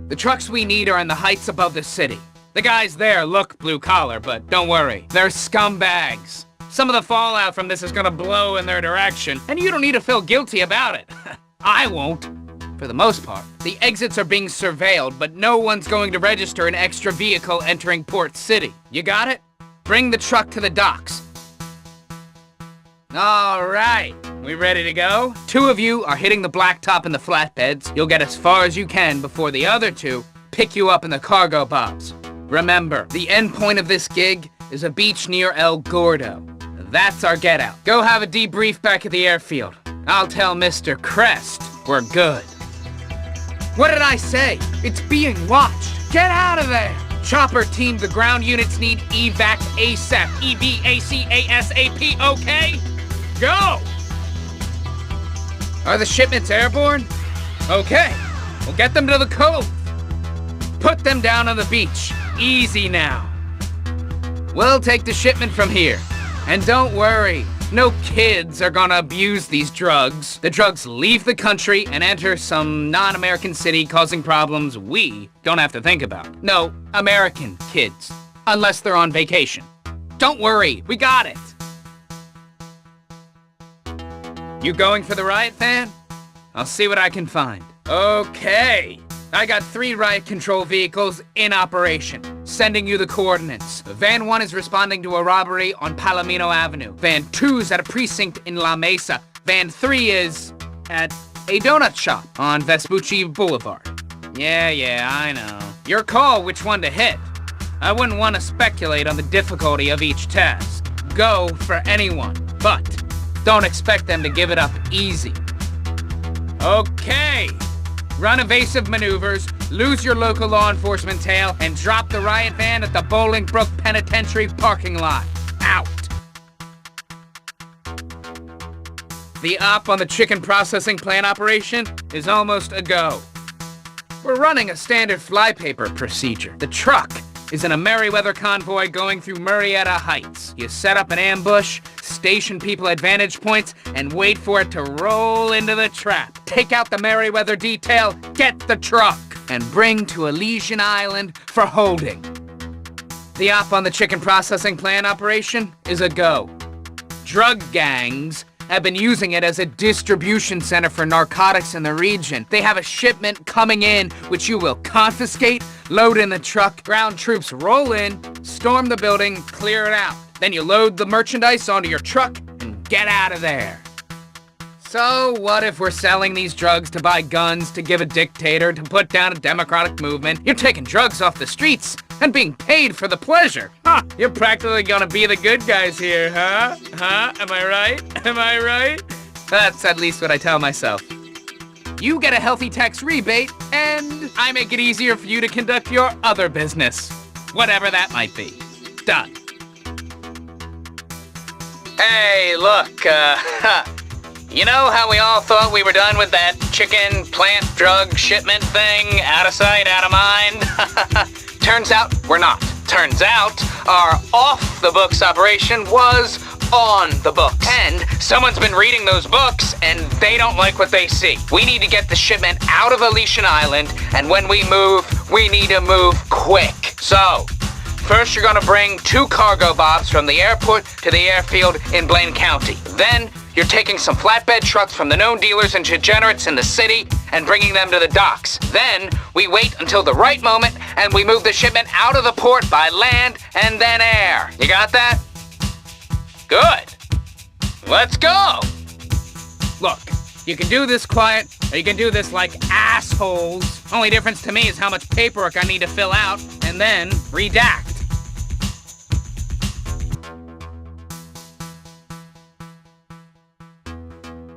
The trucks we need are in the heights above the city. The guys there look blue-collar, but don't worry, they're scumbags. Some of the fallout from this is gonna blow in their direction, and you don't need to feel guilty about it. I won't. For the most part. The exits are being surveilled, but no one's going to register an extra vehicle entering Port City. You got it? Bring the truck to the docks. All right, we ready to go? 2 of you are hitting the blacktop in the flatbeds. You'll get as far as you can before the other 2 pick you up in the cargo bobs. Remember, the end point of this gig is a beach near El Gordo. That's our get out. Go have a debrief back at the airfield. I'll tell Mr. Crest we're good. What did I say? It's being watched. Get out of there! Chopper team, the ground units need evac ASAP. EVAC-ASAP, okay? Go! Are the shipments airborne? Okay, we'll get them to the cove. Put them down on the beach. Easy now. We'll take the shipment from here. And don't worry, no kids are gonna abuse these drugs. The drugs leave the country and enter some non-American city causing problems we don't have to think about. No, American kids. Unless they're on vacation. Don't worry, we got it. You going for the riot van? I'll see what I can find. Okay. I got 3 riot control vehicles in operation. Sending you the coordinates. Van 1 is responding to a robbery on Palomino Avenue. Van 2's at a precinct in La Mesa. Van 3 is at a donut shop on Vespucci Boulevard. Yeah, I know. Your call which one to hit. I wouldn't want to speculate on the difficulty of each task. Go for anyone, but don't expect them to give it up easy. Okay. Run evasive maneuvers, lose your local law enforcement tail, and drop the riot van at the Bolingbrook Penitentiary parking lot. Out. The op on the chicken processing plant operation is almost a go. We're running a standard flypaper procedure. The truck is in a Merryweather convoy going through Murrieta Heights. You set up an ambush, station people at vantage points, and wait for it to roll into the trap. Take out the Merryweather detail, get the truck, and bring to Elysian Island for holding. The op on the chicken processing plant operation is a go. Drug gangs have been using it as a distribution center for narcotics in the region. They have a shipment coming in, which you will confiscate, load in the truck, ground troops roll in, storm the building, clear it out. Then you load the merchandise onto your truck and get out of there. So what if we're selling these drugs to buy guns, to give a dictator, to put down a democratic movement? You're taking drugs off the streets and being paid for the pleasure. You're practically gonna be the good guys here, huh? Am I right? Am I right? That's at least what I tell myself. You get a healthy tax rebate, and I make it easier for you to conduct your other business. Whatever that might be. Done. Hey, look, you know how we all thought we were done with that chicken plant drug shipment thing? Out of sight, out of mind? Turns out we're not. Turns out our off-the-books operation was on the books. And someone's been reading those books and they don't like what they see. We need to get the shipment out of Elysian Island, and when we move, we need to move quick. So, first you're gonna bring 2 cargo bobs from the airport to the airfield in Blaine County. Then, you're taking some flatbed trucks from the known dealers and degenerates in the city and bringing them to the docks. Then, we wait until the right moment and we move the shipment out of the port by land and then air. You got that? Good. Let's go. Look, you can do this quiet or you can do this like assholes. Only difference to me is how much paperwork I need to fill out and then redact.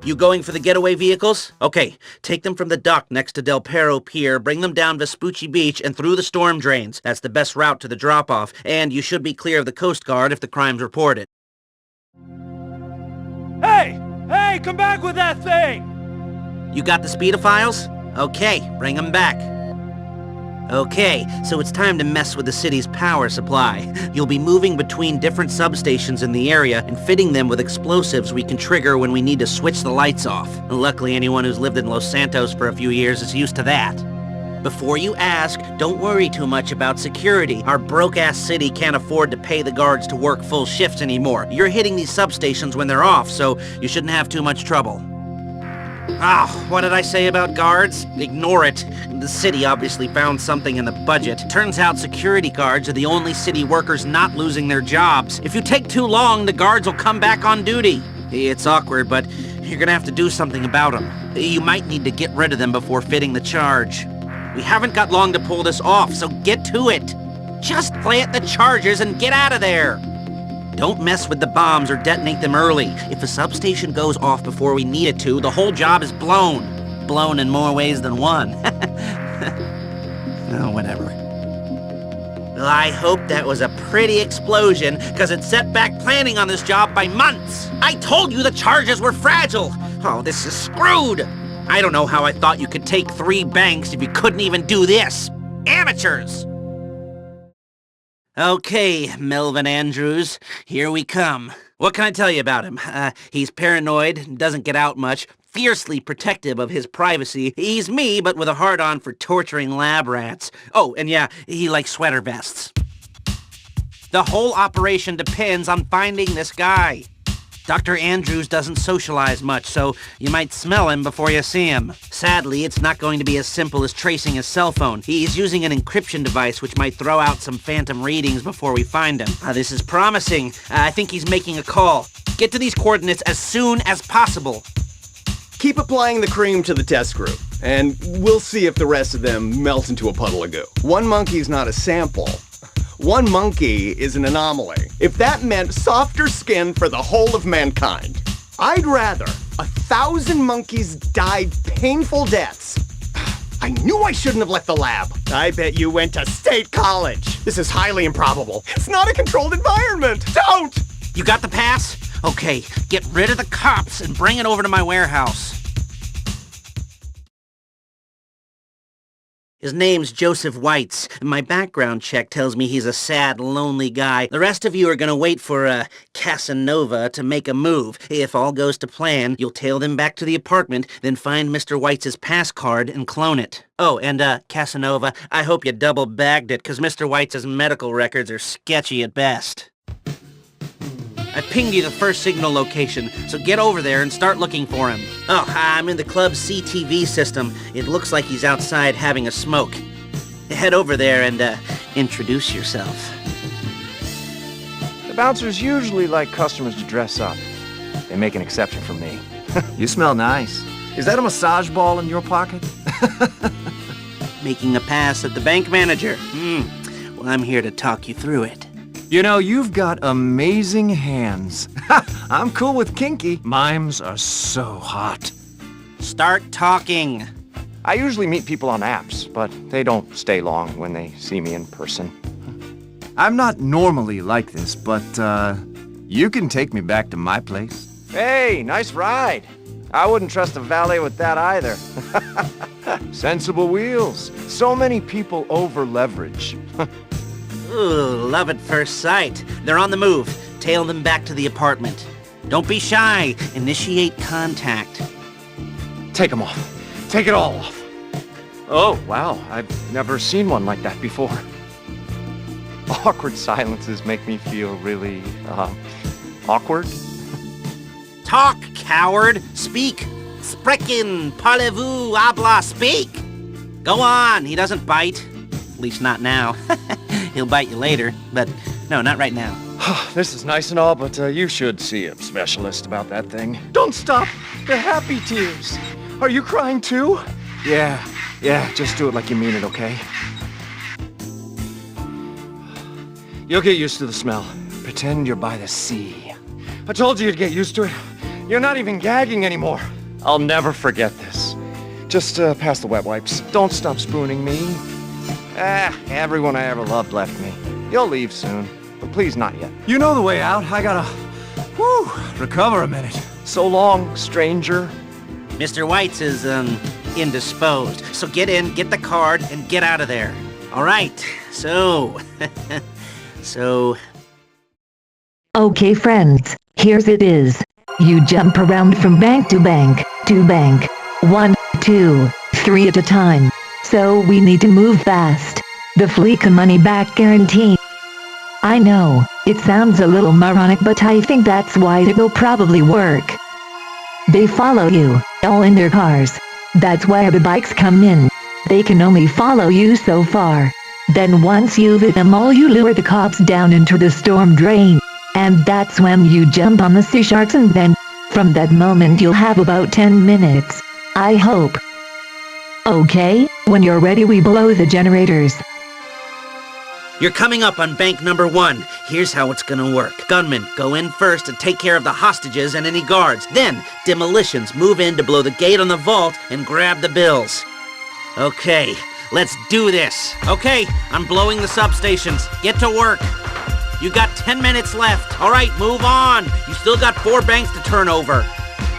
You going for the getaway vehicles? Okay, take them from the dock next to Del Perro Pier, bring them down Vespucci Beach and through the storm drains. That's the best route to the drop-off, and you should be clear of the Coast Guard if the crime's reported. Hey! Hey, come back with that thing! You got the speedophiles? Okay, bring them back. Okay, so it's time to mess with the city's power supply. You'll be moving between different substations in the area and fitting them with explosives we can trigger when we need to switch the lights off. Luckily, anyone who's lived in Los Santos for a few years is used to that. Before you ask, don't worry too much about security. Our broke-ass city can't afford to pay the guards to work full shifts anymore. You're hitting these substations when they're off, so you shouldn't have too much trouble. What did I say about guards? Ignore it. The city obviously found something in the budget. Turns out security guards are the only city workers not losing their jobs. If you take too long, the guards will come back on duty. It's awkward, but you're gonna have to do something about them. You might need to get rid of them before fitting the charge. We haven't got long to pull this off, so get to it. Just plant the charges and get out of there. Don't mess with the bombs or detonate them early. If a substation goes off before we need it to, the whole job is blown. Blown in more ways than one. Oh, whatever. Well, I hope that was a pretty explosion, because it set back planning on this job by months. I told you the charges were fragile. Oh, this is screwed. I don't know how I thought you could take 3 banks if you couldn't even do this. Amateurs! Okay, Melvin Andrews, here we come. What can I tell you about him? He's paranoid, doesn't get out much, fiercely protective of his privacy. He's me, but with a hard-on for torturing lab rats. Oh, and yeah, he likes sweater vests. The whole operation depends on finding this guy. Dr. Andrews doesn't socialize much, so you might smell him before you see him. Sadly, it's not going to be as simple as tracing his cell phone. He's using an encryption device which might throw out some phantom readings before we find him. This is promising. I think he's making a call. Get to these coordinates as soon as possible. Keep applying the cream to the test group, and we'll see if the rest of them melt into a puddle of goo. One monkey's not a sample. One monkey is an anomaly. If that meant softer skin for the whole of mankind, I'd rather 1,000 monkeys died painful deaths. I knew I shouldn't have left the lab. I bet you went to state college. This is highly improbable. It's not a controlled environment. Don't! You got the pass? Okay, get rid of the cops and bring it over to my warehouse. His name's Joseph Weitz. My background check tells me he's a sad, lonely guy. The rest of you are gonna wait for, Casanova to make a move. If all goes to plan, you'll tail them back to the apartment, then find Mr. Weitz's pass card and clone it. Oh, and, Casanova, I hope you double-bagged it, 'cause Mr. Weitz's medical records are sketchy at best. I pinged you the first signal location, so get over there and start looking for him. Oh, I'm in the club's CTV system. It looks like he's outside having a smoke. Head over there and, introduce yourself. The bouncers usually like customers to dress up. They make an exception for me. You smell nice. Is that a massage ball in your pocket? Making a pass at the bank manager. Well, I'm here to talk you through it. You know, you've got amazing hands. I'm cool with kinky. Mimes are so hot. Start talking. I usually meet people on apps, but they don't stay long when they see me in person. I'm not normally like this, but, you can take me back to my place. Hey, nice ride. I wouldn't trust a valet with that either. Sensible wheels. So many people over-leverage. Ooh, love at first sight. They're on the move. Tail them back to the apartment. Don't be shy. Initiate contact. Take them off. Take it all off. Oh, wow. I've never seen one like that before. Awkward silences make me feel really, awkward. Talk, coward. Speak. Sprechen. Parlez-vous. Habla. Speak. Go on. He doesn't bite. At least not now. He'll bite you later, but no, not right now. This is nice and all, but you should see a specialist about that thing. Don't stop! They're happy tears! Are you crying too? Yeah, just do it like you mean it, okay? You'll get used to the smell. Pretend you're by the sea. I told you you'd get used to it. You're not even gagging anymore. I'll never forget this. Just pass the wet wipes. Don't stop spooning me. Everyone I ever loved left me. You'll leave soon, but please not yet. You know the way out. I gotta, recover a minute. So long, stranger. Mr. Weitz is, indisposed. So get in, get the card, and get out of there. All right, so... Okay, friends, here's it is. You jump around from bank to bank, 1, 2, 3 at a time. So we need to move fast. The Fleeca money back guarantee. I know, it sounds a little moronic, but I think that's why it'll probably work. They follow you, all in their cars. That's where the bikes come in. They can only follow you so far. Then once you've hit them all, you lure the cops down into the storm drain. And that's when you jump on the Seasharks, and then, from that moment you'll have about 10 minutes. I hope. Okay, when you're ready we blow the generators. You're coming up on bank number 1. Here's how it's gonna work. Gunmen, go in first and take care of the hostages and any guards. Then, demolitions move in to blow the gate on the vault and grab the bills. Okay, let's do this. Okay, I'm blowing the substations. Get to work. You got 10 minutes left. All right, move on. You still got 4 banks to turn over.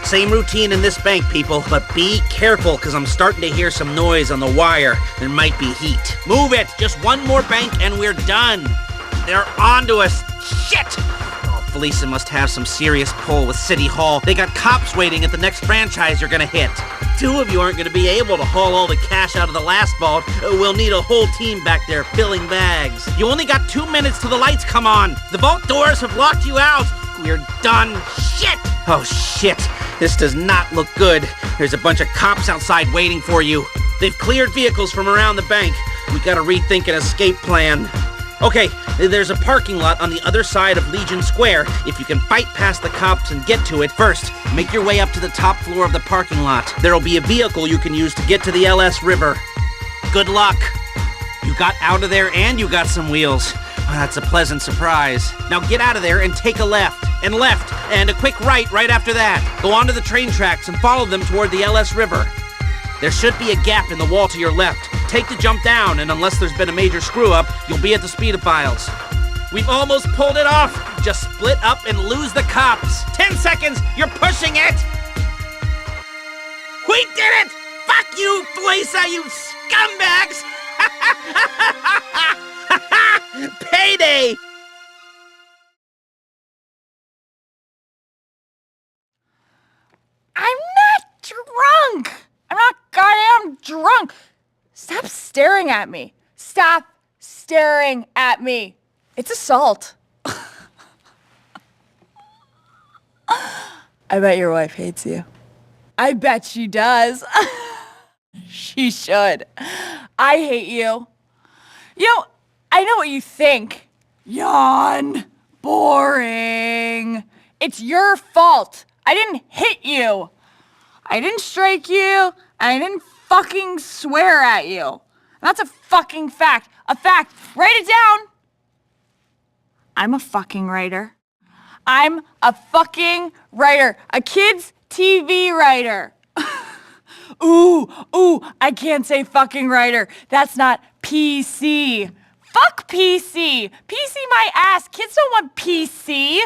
Same routine in this bank, people, but be careful, because I'm starting to hear some noise on the wire. There might be heat. Move it! Just one more bank and we're done. They're onto us. Shit! Oh, Felisa must have some serious pull with City Hall. They got cops waiting at the next franchise you're gonna hit. 2 of you aren't gonna be able to haul all the cash out of the last vault. We'll need a whole team back there filling bags. You only got 2 minutes till the lights come on. The vault doors have locked you out. We're done. Shit! Oh, shit. This does not look good. There's a bunch of cops outside waiting for you. They've cleared vehicles from around the bank. We gotta rethink an escape plan. Okay, there's a parking lot on the other side of Legion Square. If you can fight past the cops and get to it first, make your way up to the top floor of the parking lot. There'll be a vehicle you can use to get to the LS River. Good luck. You got out of there and you got some wheels. Oh, that's a pleasant surprise. Now get out of there and take a left, and a quick right after that. Go onto the train tracks and follow them toward the LS River. There should be a gap in the wall to your left. Take the jump down, and unless there's been a major screw-up, you'll be at the speedophiles. We've almost pulled it off. Just split up and lose the cops. 10 seconds, you're pushing it! We did it! Fuck you, Felisa, you scumbags! Payday! I'm not drunk! I'm not goddamn drunk! Stop staring at me. Stop staring at me. It's assault. I bet your wife hates you. I bet she does. She should. I hate you. You know, I know what you think. Yawn. Boring. It's your fault. I didn't hit you. I didn't strike you. I didn't fucking swear at you. That's a fucking fact. A fact. Write it down. I'm a fucking writer. I'm a fucking writer. A kid's TV writer. Ooh, I can't say fucking writer. That's not PC. Fuck PC. PC my ass. Kids don't want PC.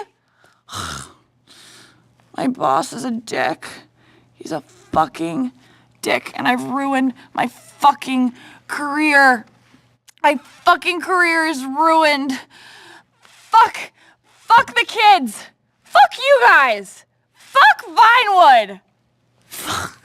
My boss is a dick. He's a fucking dick, and I've ruined my fucking career. My fucking career is ruined. Fuck the kids. Fuck you guys. Fuck Vinewood. Fuck.